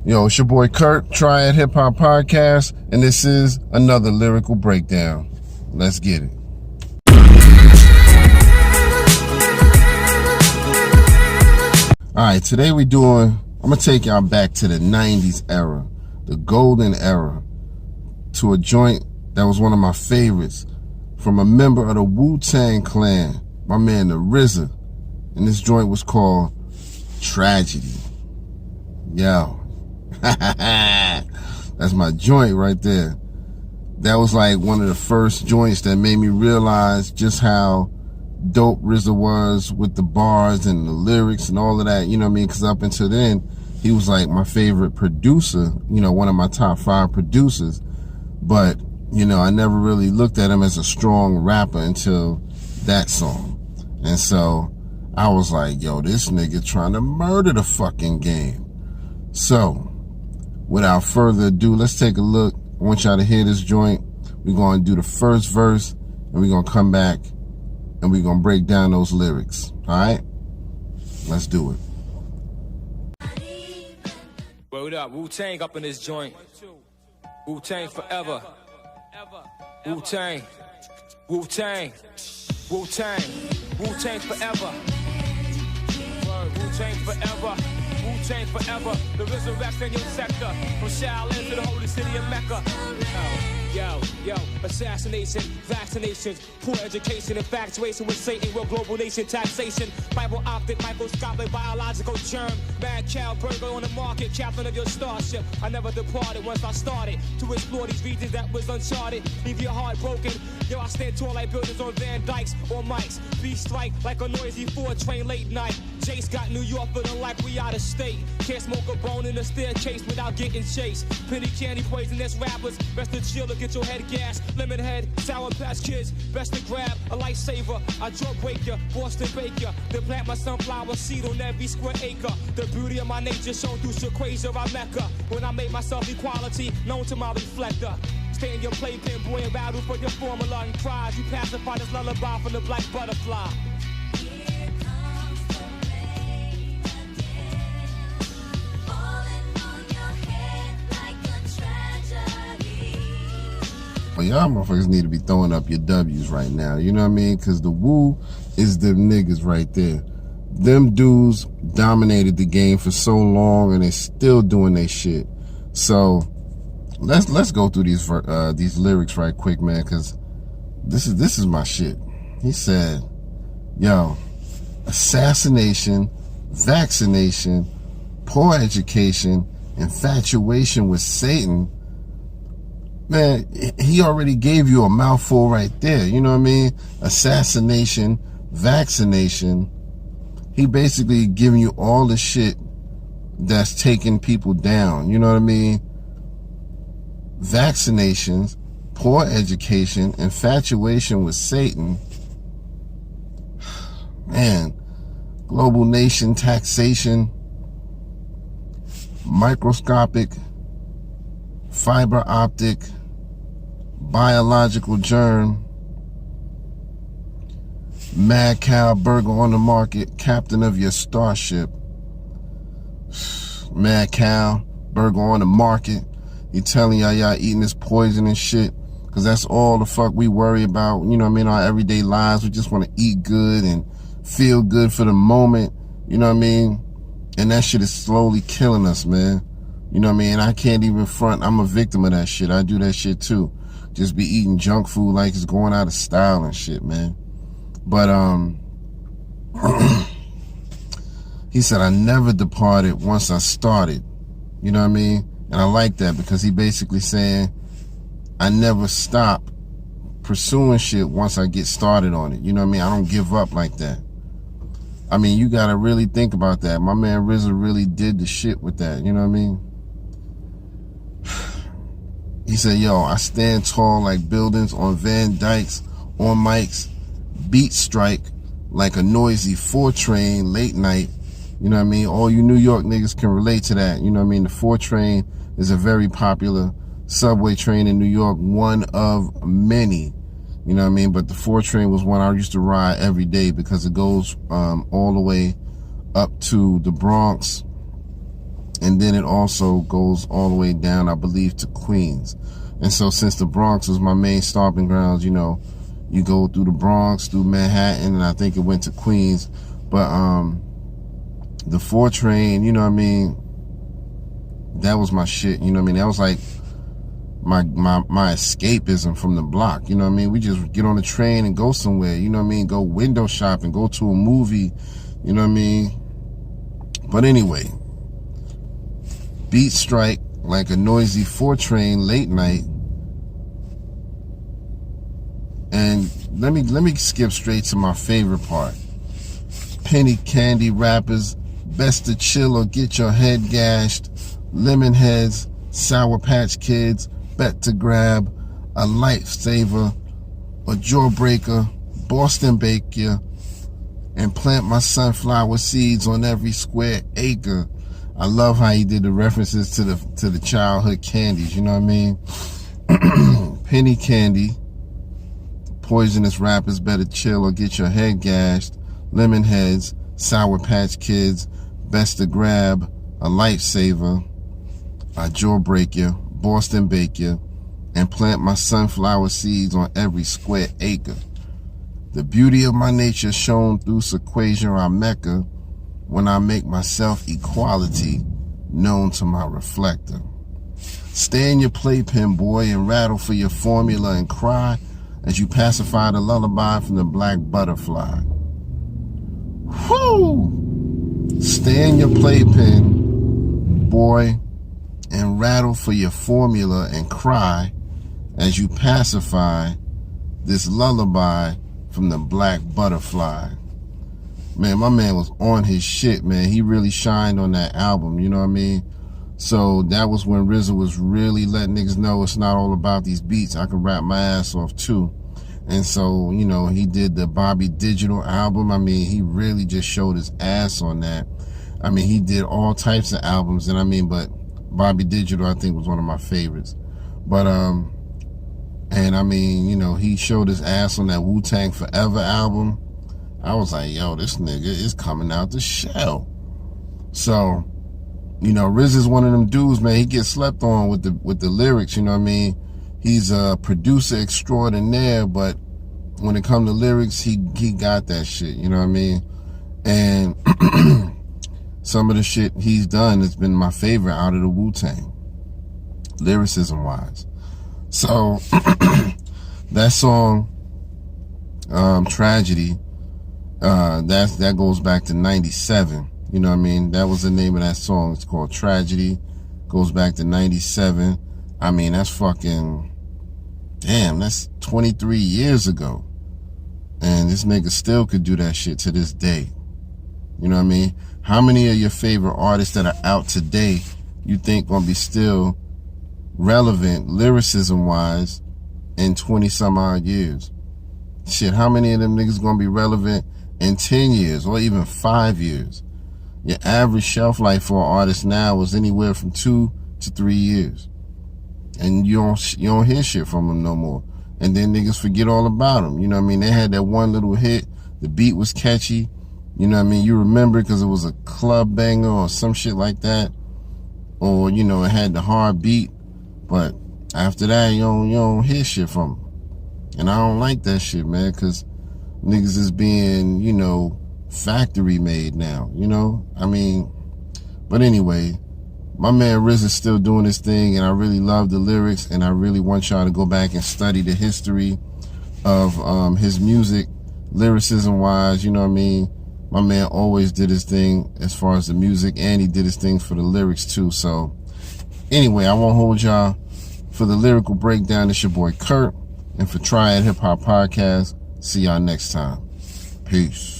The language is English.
Yo, it's your boy Kurt, Triad Hip Hop Podcast, and this is another lyrical breakdown. Let's get it. Alright, today I'm gonna take y'all back to the 90s era, the golden era, to a joint that was one of my favorites from a member of the Wu-Tang Clan, my man the RZA, and this joint was called Tragedy. Yo. That's my joint right there. That was like one of the first joints that made me realize just how dope RZA was with the bars and the lyrics and all of that, you know what I mean? Because up until then, he was like my favorite producer, you know, one of my top 5 producers. But, you know, I never really looked at him as a strong rapper until that song. And so I was like, yo, this nigga trying to murder the fucking game. So, without further ado, let's take a look. I want y'all to hear this joint. We're going to do the first verse, and we're going to come back, and we're going to break down those lyrics. All right? Let's do it. Word up, Wu-Tang up in this joint. Wu-Tang forever. Wu-Tang. Wu-Tang. Wu-Tang. Wu-Tang forever. Word, Wu-Tang forever. Wu-Tang forever, the resurrection in your sector. From Shaolin to the holy city of Mecca. Yo, assassination, vaccinations, poor education, infatuation with Satan, world global nation, taxation, Bible optic, microscopic, biological germ, mad cow burger on the market, captain of your starship. I never departed once I started to explore these regions that was uncharted. Leave your heart broken. Yo, I stand tall like buildings on Van Dykes or Mikes. Beat strike like a noisy 4 train late night. Jace got New York feeling like we out of state. Can't smoke a bone in a staircase without getting chased. Penny candy poisonous rappers, best to chill or get your head gas. Lemon head, sour patch kids, best to grab a lifesaver. I drug wake ya, Boston bake ya. Then plant my sunflower seed on every square acre. The beauty of my nature shown through Shaquasia I Mecca. When I made myself equality, known to my reflector. Stay in your playpen, boy, and battle for your formula and cries. You pacify this lullaby from the black butterfly. Y'all motherfuckers need to be throwing up your W's right now. You know what I mean? Because the Wu is the niggas right there. Them dudes dominated the game for so long, and they still doing their shit. So let's go through these lyrics right quick, man, because this is my shit. He said, yo, assassination, vaccination, poor education, infatuation with Satan. Man, he already gave you a mouthful right there. You know what I mean? Assassination, vaccination. He basically giving you all the shit that's taking people down. You know what I mean? Vaccinations, poor education, infatuation with Satan. Man, global nation, taxation, microscopic, fiber optic, biological germ, mad cow burger on the market, captain of your starship. Mad cow burger on the market. You telling y'all eating this poison and shit, because that's all the fuck we worry about, you know what I mean, our everyday lives. We just want to eat good and feel good for the moment, you know what I mean? And that shit is slowly killing us, man. You know what I mean? I can't even front. I'm a victim of that shit. I do that shit too. Just be eating junk food like it's going out of style and shit, man. But, he said, I never departed once I started. You know what I mean? And I like that, because he basically saying, I never stop pursuing shit once I get started on it. You know what I mean? I don't give up like that. I mean, you gotta really think about that. My man RZA really did the shit with that. You know what I mean? He said, yo, I stand tall like buildings on Van Dykes, on mics, beat strike like a noisy 4 train late night. You know what I mean? All you New York niggas can relate to that. You know what I mean? The 4 train is a very popular subway train in New York, one of many. You know what I mean? But the 4 train was one I used to ride every day, because it goes all the way up to the Bronx And then it also goes all the way down, I believe, to Queens. And so since the Bronx was my main stomping grounds, you know, you go through the Bronx, through Manhattan, and I think it went to Queens. But the 4 train, you know what I mean, that was my shit, you know what I mean? That was like my escapism from the block, you know what I mean? We just get on the train and go somewhere, you know what I mean? Go window shopping, go to a movie, you know what I mean? But anyway, beat strike like a noisy 4 train late night. And let me skip straight to my favorite part. Penny candy rappers, best to chill or get your head gashed. Lemon heads, Sour Patch Kids, bet to grab. A lifesaver, a jawbreaker, Boston Baker, and plant my sunflower seeds on every square acre. I love how he did the references to the childhood candies, you know what I mean? Penny candy, poisonous rappers, better chill or get your head gashed. Lemon heads, Sour Patch Kids, best to grab. A lifesaver, a jawbreaker, Boston Baker, and plant my sunflower seeds on every square acre. The beauty of my nature shown through sequasia or mecca when I make myself equality known to my reflector. Stay in your playpen, boy, and rattle for your formula and cry as you pacify the lullaby from the black butterfly. Whoo! Stay in your playpen, boy, and rattle for your formula and cry as you pacify this lullaby from the black butterfly. Man, my man was on his shit, man. He really shined on that album, you know what I mean? So that was when RZA was really letting niggas know it's not all about these beats. I can rap my ass off too. And so, you know, he did the Bobby Digital album. I mean, he really just showed his ass on that. I mean, he did all types of albums, and I mean, but Bobby Digital, I think, was one of my favorites. But, and I mean, you know, he showed his ass on that Wu-Tang Forever album. I was like, yo, this nigga is coming out the shell. So, you know, RZA's one of them dudes, man. He gets slept on with the lyrics, you know what I mean? He's a producer extraordinaire, but when it comes to lyrics, he got that shit, you know what I mean? And some of the shit he's done has been my favorite out of the Wu-Tang, lyricism-wise. So, that song, Tragedy, that goes back to 97. You know what I mean? That was the name of that song. It's called Tragedy. Goes back to 97. I mean, that's fucking, damn, that's 23 years ago. And this nigga still could do that shit to this day. You know what I mean? How many of your favorite artists that are out today you think gonna be still relevant lyricism-wise in 20 some odd years? Shit, how many of them niggas gonna be relevant in 10 years or even 5 years? Your average shelf life for an artist now is anywhere from 2 to 3 years. And you don't hear shit from them no more. And then niggas forget all about them. You know what I mean? They had that one little hit. The beat was catchy. You know what I mean? You remember because it was a club banger or some shit like that. Or, you know, it had the hard beat. But after that, you don't hear shit from them. And I don't like that shit, man, because niggas is being, you know, factory made now, you know? I mean, but anyway, my man RZA's still doing his thing, and I really love the lyrics, and I really want y'all to go back and study the history of his music, lyricism-wise, you know what I mean? My man always did his thing as far as the music, and he did his thing for the lyrics, too. So, anyway, I won't hold y'all. For the lyrical breakdown, it's your boy Kurt, and for Triad Hip Hop Podcast, see y'all next time. Peace.